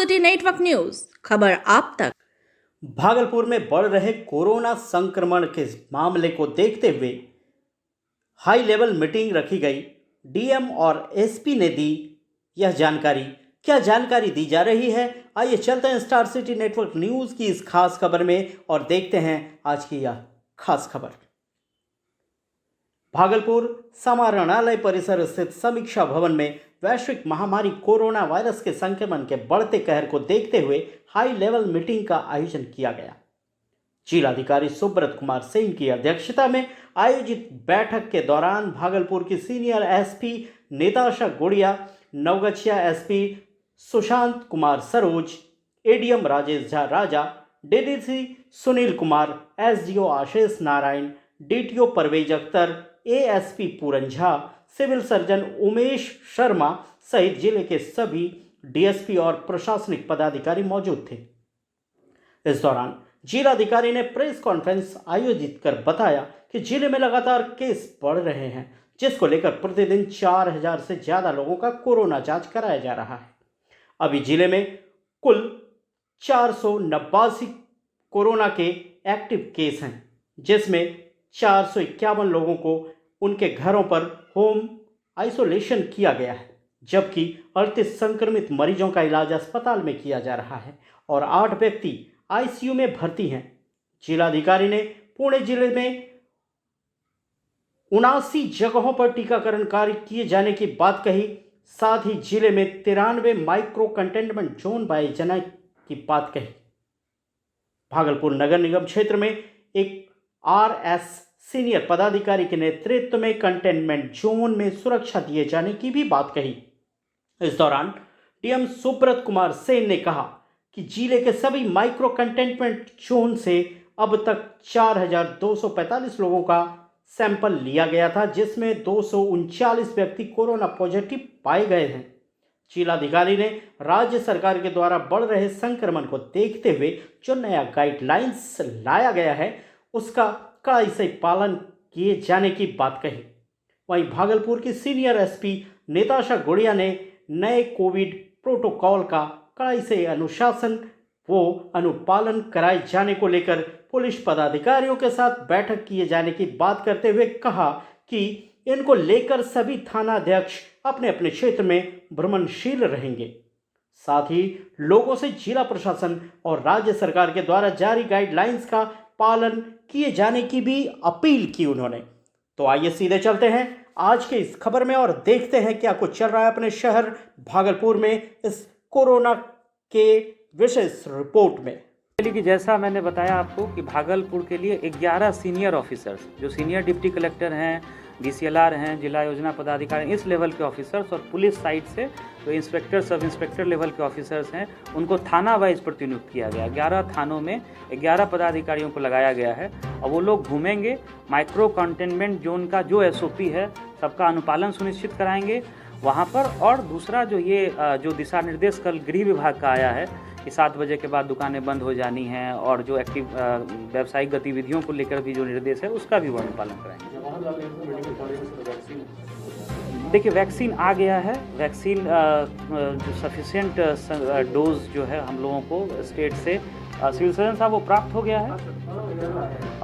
City network news, खबर आप तक। भागलपुर में बढ़ रहे कोरोना संक्रमण के मामले को देखते हुए हाई लेवल मीटिंग रखी गई। डीएम और एसपी ने दी यह जानकारी। क्या जानकारी दी जा रही है, आइए चलते हैं स्टार सिटी नेटवर्क न्यूज की इस खास खबर में और देखते हैं आज की यह खास खबर। भागलपुर समाहरणालय परिसर स्थित समीक्षा भवन में वैश्विक महामारी कोरोना वायरस के संक्रमण के बढ़ते कहर को देखते हुए हाई लेवल मीटिंग का आयोजन किया गया। जिलाधिकारी सुब्रत कुमार सिंह की अध्यक्षता में आयोजित बैठक के दौरान भागलपुर की senior SP Nitasha Gudiya, Naugachia SP Sushant Kumar Saroj, ADM Rajesh Jha राजा, डीडीसी सुनील कुमार, एसडीओ आशीष नारायण, डीटीओ परवेज अख्तर, एएसपी पूरन झा, सिविल सर्जन उमेश शर्मा सहित जिले के सभी डीएसपी और प्रशासनिक पदाधिकारी मौजूद थे। इस दौरान जिलाधिकारी ने प्रेस कॉन्फ्रेंस आयोजित कर बताया कि जिले में लगातार केस बढ़ रहे हैं, जिसको लेकर प्रतिदिन 4000 से ज़्यादा लोगों का कोरोना जांच कराया जा रहा है। अभी जिले में कुल 489 कोरोना के एक्टिव केस हैं, जिसमें 451 लोगों को उनके घरों पर होम आइसोलेशन किया गया है, जबकि 38 संक्रमित मरीजों का इलाज अस्पताल में किया जा रहा है और 8 व्यक्ति आईसीयू में भर्ती हैं। जिलाधिकारी ने पुणे जिले में 79 जगहों पर टीकाकरण कार्य किए जाने की बात कही। साथ ही जिले में 93 माइक्रो कंटेनमेंट जोन बनाए जाने की बात कही। भागलपुर नगर निगम क्षेत्र में एक आरएस सीनियर पदाधिकारी के नेतृत्व में कंटेनमेंट जोन में सुरक्षा दिए जाने की भी बात कही। इस दौरान डीएम सुब्रत कुमार सेन ने कहा कि जिले के सभी माइक्रो कंटेनमेंट जोन से अब तक 4245 लोगों का सैंपल लिया गया था, जिसमें 239 व्यक्ति कोरोना पॉजिटिव पाए गए हैं। जिलाधिकारी ने राज्य सरकार के द्वारा बढ़ रहे संक्रमण को देखते हुए जो नया गाइडलाइंस लाया गया है, उसका कड़ाई से पालन किए जाने की बात कही। वहीं भागलपुर की सीनियर एसपी निताशा गुड़िया ने नए कोविड प्रोटोकॉल का कड़ाई से अनुपालन कराए जाने को लेकर पुलिस पदाधिकारियों के साथ बैठक किए जाने की बात करते हुए कहा कि इनको लेकर सभी थानाध्यक्ष अपने अपने क्षेत्र में भ्रमणशील रहेंगे। साथ ही लोगों से जिला प्रशासन और राज्य सरकार के द्वारा जारी गाइडलाइंस का पालन किए जाने की भी अपील की उन्होंने। तो आइए सीधे चलते हैं आज के इस खबर में और देखते हैं क्या कुछ चल रहा है अपने शहर भागलपुर में इस कोरोना के विशेष रिपोर्ट में। कि जैसा मैंने बताया आपको कि भागलपुर के लिए 11 सीनियर ऑफिसर्स जो सीनियर डिप्टी कलेक्टर हैं, डीसीएलआर हैं, जिला योजना पदाधिकारी, इस लेवल के ऑफिसर्स और पुलिस साइड से जो इंस्पेक्टर सब इंस्पेक्टर लेवल के ऑफिसर्स हैं, उनको थाना वाइज प्रतिनियुक्त किया गया। 11 थानों में 11 पदाधिकारियों को लगाया गया है और वो लोग घूमेंगे, माइक्रो कंटेनमेंट जोन का जो एसओपी है सबका अनुपालन सुनिश्चित कराएंगे वहाँ पर। और दूसरा जो दिशा निर्देश कल गृह विभाग का आया है कि 7 बजे के बाद दुकानें बंद हो जानी हैं और जो एक्टिव व्यावसायिक गतिविधियों को लेकर भी जो निर्देश है उसका भी वो अनुपालन कराएंगे। देखिए, वैक्सीन आ गया है। वैक्सीन जो सफिशिएंट डोज जो है हम लोगों को स्टेट से सिविल सर्जन साहब वो प्राप्त हो गया है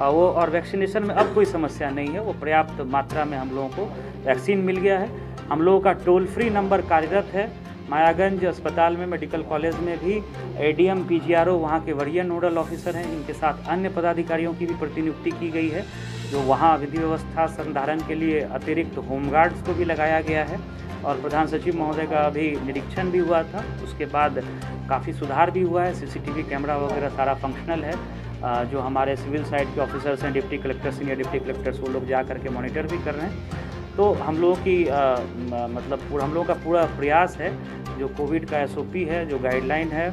वो, और वैक्सीनेशन में अब कोई समस्या नहीं है। वो पर्याप्त मात्रा में हम लोगों को वैक्सीन मिल गया है। हम लोगों का टोल फ्री नंबर कार्यरत है। मायागंज अस्पताल में, मेडिकल कॉलेज में भी एडीएम पीजीआरओ वहाँ के वरीय नोडल ऑफिसर हैं, इनके साथ अन्य पदाधिकारियों की भी प्रतिनियुक्ति की गई है। जो वहाँ विधि व्यवस्था संधारण के लिए अतिरिक्त होमगार्ड्स को भी लगाया गया है और प्रधान सचिव महोदय का अभी निरीक्षण भी हुआ था। उसके बाद काफ़ी सुधार भी हुआ है। सीसीटीवी कैमरा वगैरह सारा फंक्शनल है। जो हमारे सिविल साइड के ऑफिसर्स हैं, deputy collector, senior deputy collectors, वो लोग जा करके मॉनिटर भी कर रहे हैं। तो हम लोगों की हम लोगों का पूरा प्रयास है, जो कोविड का एसओपी है, जो गाइडलाइन है,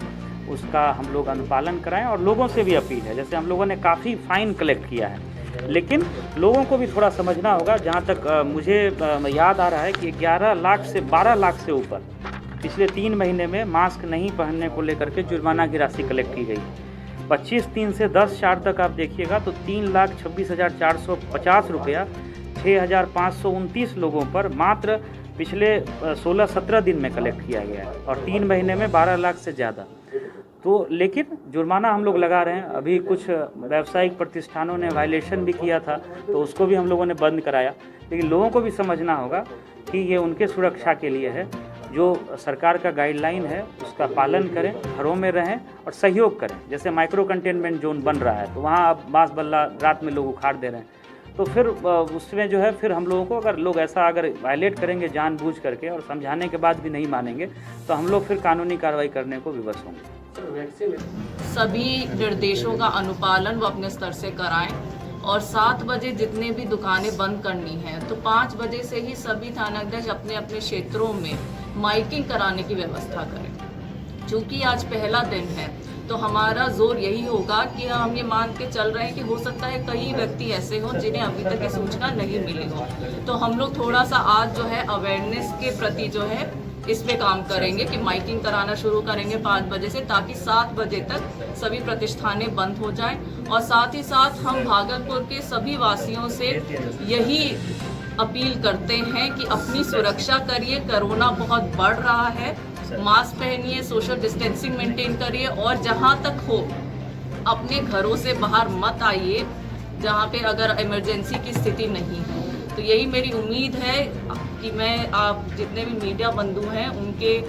उसका हम लोग अनुपालन कराएं। और लोगों से भी अपील है, जैसे हम लोगों ने काफ़ी फाइन कलेक्ट किया है, लेकिन लोगों को भी थोड़ा समझना होगा। जहाँ तक मुझे याद आ रहा है कि 11 लाख से 12 लाख से ऊपर पिछले 3 महीने में मास्क नहीं पहनने को लेकर के जुर्माना की राशि कलेक्ट की गई। 25/3 से 10/4 तक आप देखिएगा तो 3,26,450 रुपया 6,529 लोगों पर मात्र पिछले 16-17 दिन में कलेक्ट किया गया है और 3 महीने में 12 लाख से ज़्यादा। तो लेकिन जुर्माना हम लोग लगा रहे हैं। अभी कुछ व्यावसायिक प्रतिष्ठानों ने वायलेशन भी किया था तो उसको भी हम लोगों ने बंद कराया। लेकिन लोगों को भी समझना होगा कि ये उनके सुरक्षा के लिए है। जो सरकार का गाइडलाइन है उसका पालन करें, घरों में रहें और सहयोग करें। जैसे माइक्रो कंटेनमेंट जोन बन रहा है तो वहाँ अब बांस बल्ला रात में लोग उखाड़ दे रहे हैं, तो फिर उसमें जो है फिर हम लोगों को अगर लोग ऐसा अगर वायलेट करेंगे जानबूझ करके और समझाने के बाद भी नहीं मानेंगे तो हम लोग फिर कानूनी कार्रवाई करने को विवश होंगे। सभी निर्देशों का अनुपालन वो अपने स्तर से कराएं और 7 बजे जितने भी दुकानें बंद करनी है तो 5 बजे से ही सभी थानाध्यक्ष अपने अपने क्षेत्रों में माइकिंग कराने की व्यवस्था करें। चूँकि आज पहला दिन है तो हमारा जोर यही होगा कि हम ये मान के चल रहे हैं कि हो सकता है कई व्यक्ति ऐसे हों जिन्हें अभी तक ये सूचना नहीं मिली हो, तो हम लोग थोड़ा सा आज जो है अवेयरनेस के प्रति जो है इस पे काम करेंगे कि माइकिंग कराना शुरू करेंगे 5 बजे से, ताकि 7 बजे तक सभी प्रतिष्ठानें बंद हो जाएं। और साथ ही साथ हम भागलपुर के सभी वासियों से यही अपील करते हैं कि अपनी सुरक्षा करिए। कोरोना बहुत बढ़ रहा है, मास्क पहनिए, सोशल डिस्टेंसिंग मेंटेन करिए और जहां तक हो अपने घरों से बाहर मत आइए जहां पे अगर इमरजेंसी की स्थिति नहीं हो। तो यही मेरी उम्मीद है कि मैं आप जितने भी मीडिया बंधु हैं उनके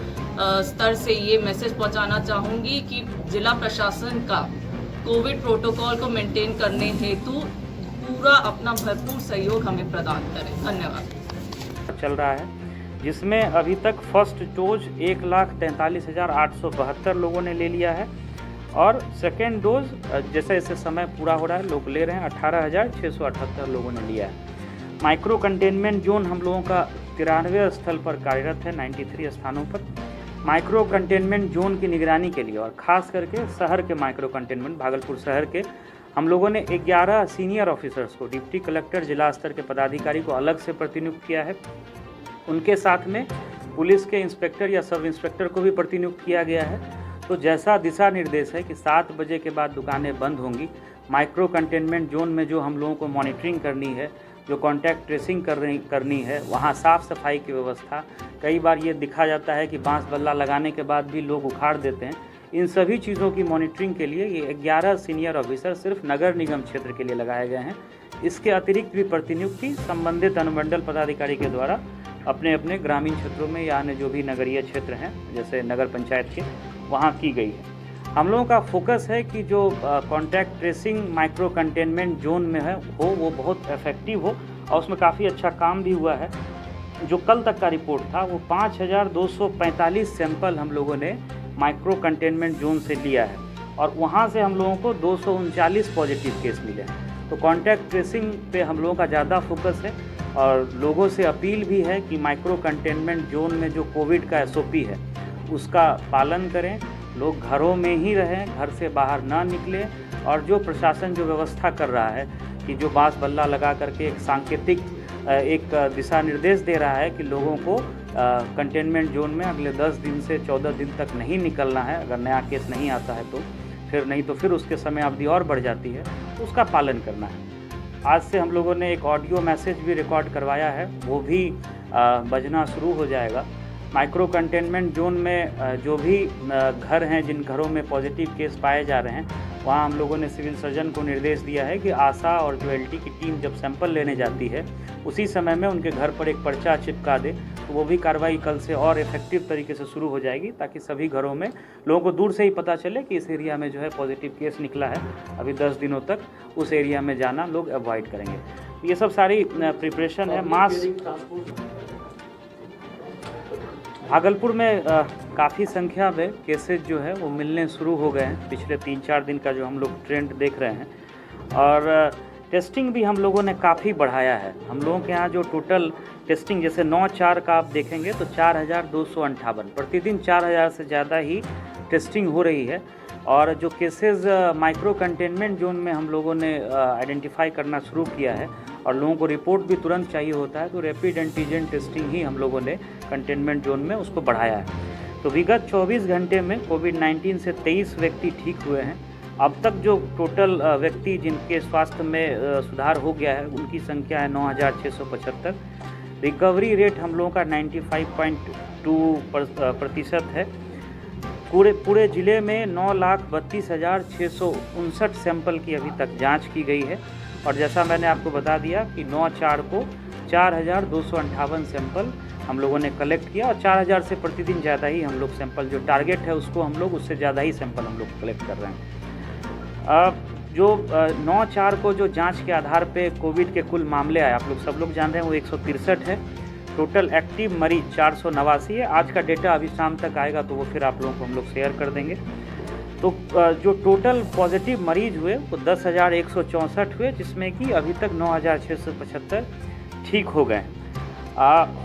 स्तर से ये मैसेज पहुंचाना चाहूँगी कि जिला प्रशासन का कोविड प्रोटोकॉल को मेंटेन करने हेतु पूरा अपना भरपूर सहयोग हमें प्रदान करें। धन्यवाद। चल रहा है जिसमें अभी तक फर्स्ट डोज 1,43,872 लोगों ने ले लिया है और सेकेंड डोज जैसे जैसे समय पूरा हो रहा है लोग ले रहे हैं 18,678 लोगों ने लिया है। माइक्रो कंटेनमेंट जोन हम लोगों का 93 स्थल पर कार्यरत है, 93 स्थानों पर। माइक्रो कंटेनमेंट जोन की निगरानी के लिए और ख़ास करके शहर के माइक्रो कंटेनमेंट भागलपुर शहर के हम लोगों ने 11 सीनियर ऑफिसर्स को, डिप्टी कलेक्टर जिला स्तर के पदाधिकारी को अलग से प्रतिनियुक्त किया है। उनके साथ में पुलिस के इंस्पेक्टर या सब इंस्पेक्टर को भी प्रतिनियुक्त किया गया है। तो जैसा दिशा निर्देश है कि 7 बजे के बाद दुकानें बंद होंगी, माइक्रो कंटेनमेंट जोन में जो हम लोगों को मॉनिटरिंग करनी है, जो कॉन्टैक्ट ट्रेसिंग करनी है, वहाँ साफ़ सफाई की व्यवस्था। कई बार ये दिखा जाता है कि बांस बल्ला लगाने के बाद भी लोग उखाड़ देते हैं। इन सभी चीज़ों की मॉनिटरिंग के लिए ये 11 सीनियर ऑफिसर सिर्फ नगर निगम क्षेत्र के लिए लगाए गए हैं। इसके अतिरिक्त भी प्रतिनियुक्ति संबंधित अनुमंडल पदाधिकारी के द्वारा अपने अपने ग्रामीण क्षेत्रों में या अन्य जो भी नगरीय क्षेत्र हैं जैसे नगर पंचायत के वहाँ की गई है। हम लोगों का फोकस है कि जो contact tracing micro containment zone में है वो बहुत इफेक्टिव हो और उसमें काफ़ी अच्छा काम भी हुआ है। जो कल तक का रिपोर्ट था वो 5,245 सैंपल हम लोगों ने माइक्रो कंटेनमेंट जोन से लिया है और वहाँ से हम लोगों को 239 पॉजिटिव केस मिले हैं। तो कॉन्टैक्ट ट्रेसिंग पे हम लोगों का ज़्यादा फोकस है और लोगों से अपील भी है कि माइक्रो कंटेनमेंट जोन में जो कोविड का SOP है उसका पालन करें, लोग घरों में ही रहें, घर से बाहर ना निकलें और जो प्रशासन जो व्यवस्था कर रहा है कि जो बांस बल्ला लगा करके एक सांकेतिक एक दिशा निर्देश दे रहा है कि लोगों को कंटेनमेंट जोन में अगले 10 दिन से 14 दिन तक नहीं निकलना है, अगर नया केस नहीं आता है तो फिर उसके समय अवधि और बढ़ जाती है, तो उसका पालन करना है। आज से हम लोगों ने एक ऑडियो मैसेज भी रिकॉर्ड करवाया है, वो भी बजना शुरू हो जाएगा। माइक्रो कंटेनमेंट जोन में जो भी घर हैं जिन घरों में पॉजिटिव केस पाए जा रहे हैं वहाँ हम लोगों ने सिविल सर्जन को निर्देश दिया है कि आशा और जो LT की टीम जब सैंपल लेने जाती है उसी समय में उनके घर पर एक पर्चा चिपका दे, तो वो भी कार्रवाई कल से और इफेक्टिव तरीके से शुरू हो जाएगी ताकि सभी घरों में लोगों को दूर से ही पता चले कि इस एरिया में जो है पॉजिटिव केस निकला है। अभी 10 दिनों तक उस एरिया में जाना लोग अवॉइड करेंगे। ये सब सारी प्रिपरेशन है। मास्क भागलपुर में काफ़ी संख्या में केसेज जो है वो मिलने शुरू हो गए हैं पिछले 3-4 दिन का जो हम लोग ट्रेंड देख रहे हैं और टेस्टिंग भी हम लोगों ने काफ़ी बढ़ाया है। हम लोगों के यहाँ जो टोटल टेस्टिंग जैसे 9/4 का आप देखेंगे तो 4,258 प्रतिदिन 4,000 से ज़्यादा ही टेस्टिंग हो रही है। और जो केसेस माइक्रो कंटेनमेंट जोन में हम लोगों ने आइडेंटिफाई करना शुरू किया है और लोगों को रिपोर्ट भी तुरंत चाहिए होता है, तो रैपिड एंटीजन टेस्टिंग ही हम लोगों ने कंटेनमेंट जोन में उसको बढ़ाया है। तो विगत 24 घंटे में कोविड-19 से 23 व्यक्ति ठीक हुए हैं। अब तक जो टोटल व्यक्ति जिनके स्वास्थ्य में सुधार हो गया है उनकी संख्या है 9,675। रिकवरी रेट हम लोगों का 95.2% है। पूरे ज़िले में 9,32,659 सैंपल की अभी तक जांच की गई है और जैसा मैंने आपको बता दिया कि 9/4 को 4,258 सैंपल हम लोगों ने कलेक्ट किया और 4,000 से प्रतिदिन ज़्यादा ही हम लोग सैंपल, जो टारगेट है उसको हम लोग उससे ज़्यादा ही सैंपल हम लोग कलेक्ट कर रहे हैं। जो 9/4 को जो जांच के आधार पे कोविड के कुल मामले आए, आप लोग सब लोग जान रहे हैं, वो 163 है। टोटल एक्टिव मरीज 489 है। आज का डेटा अभी शाम तक आएगा तो वो फिर आप लोगों को हम लोग शेयर कर देंगे। तो जो टोटल पॉजिटिव मरीज हुए वो 10,164 हुए, जिसमें कि अभी तक 9,675 ठीक हो गए।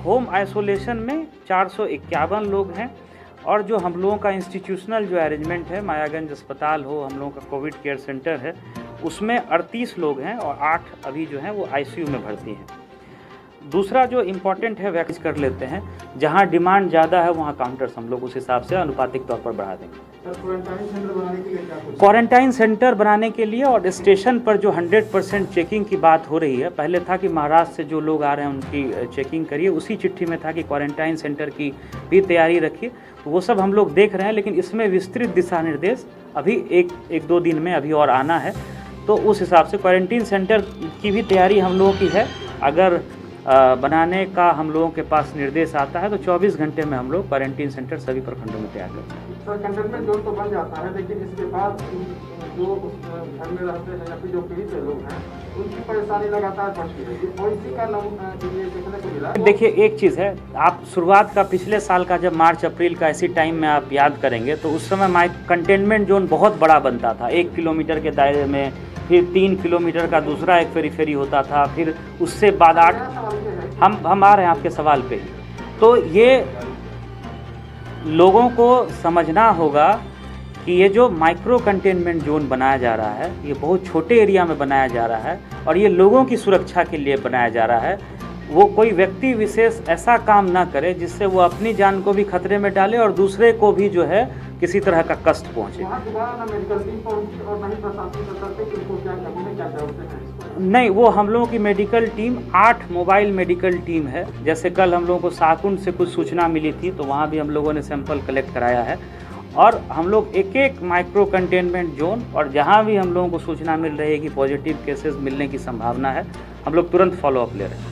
होम आइसोलेशन में 451 लोग हैं और जो हम लोगों का इंस्टीट्यूशनल जो अरेंजमेंट है, मायागंज अस्पताल हो, हम लोगों का कोविड केयर सेंटर है, उसमें 38 लोग हैं और 8 अभी जो हैं वो आईसीयू में भर्ती हैं। दूसरा जो इम्पॉर्टेंट है वैक्सीन कर लेते हैं, जहां डिमांड ज़्यादा है वहां काउंटर्स हम लोग उस हिसाब से अनुपातिक तौर पर बढ़ा देंगे। क्वारंटाइन सेंटर बनाने के लिए और स्टेशन पर जो 100% चेकिंग की बात हो रही है, पहले था कि महाराष्ट्र से जो लोग आ रहे हैं उनकी चेकिंग करिए, उसी चिट्ठी में था कि क्वारंटाइन सेंटर की भी तैयारी रखिए, तो वो सब हम लोग देख रहे हैं। लेकिन इसमें विस्तृत दिशा निर्देश अभी एक दो दिन में अभी और आना है, तो उस हिसाब से क्वारंटीन सेंटर की भी तैयारी हम लोगों की है। अगर बनाने का हम लोगों के पास निर्देश आता है तो 24 घंटे में हम लोग क्वारंटीन सेंटर सभी प्रखंडों में तैयार करते हैं। सर, कंटेनमेंट जोन तो बन जाता है, लेकिन इसके बाद जो घर में रहते हैं या फिर जो पीड़ित लोग हैं उनकी परेशानी लगातार बढ़ती है और इसी का देखने को मिला। देखिए, एक चीज़ है, आप शुरुआत का पिछले साल का जब मार्च अप्रैल का इसी टाइम में आप याद करेंगे तो उस समय कंटेनमेंट जोन बहुत बड़ा बनता था, 1 किलोमीटर के दायरे में, फिर 3 किलोमीटर का दूसरा एक पेरिफेरी होता था, फिर उससे बाद 8। हम आ रहे हैं आपके सवाल पे। तो ये लोगों को समझना होगा कि ये जो माइक्रो कंटेनमेंट जोन बनाया जा रहा है, ये बहुत छोटे एरिया में बनाया जा रहा है और ये लोगों की सुरक्षा के लिए बनाया जा रहा है। वो कोई व्यक्ति विशेष ऐसा काम ना करे जिससे वो अपनी जान को भी खतरे में डाले और दूसरे को भी जो है किसी तरह का कष्ट पहुँचे। नहीं, वो हम लोगों की medical team 8 mobile medical team है। जैसे कल हम लोगों को साकुंड से कुछ सूचना मिली थी तो वहाँ भी हम लोगों ने सैंपल कलेक्ट कराया है और हम लोग एक माइक्रो कंटेनमेंट जोन और जहाँ भी हम लोगों को सूचना मिल रही है कि पॉजिटिव केसेस मिलने की संभावना है, हम लोग तुरंत फॉलोअप ले रहे हैं।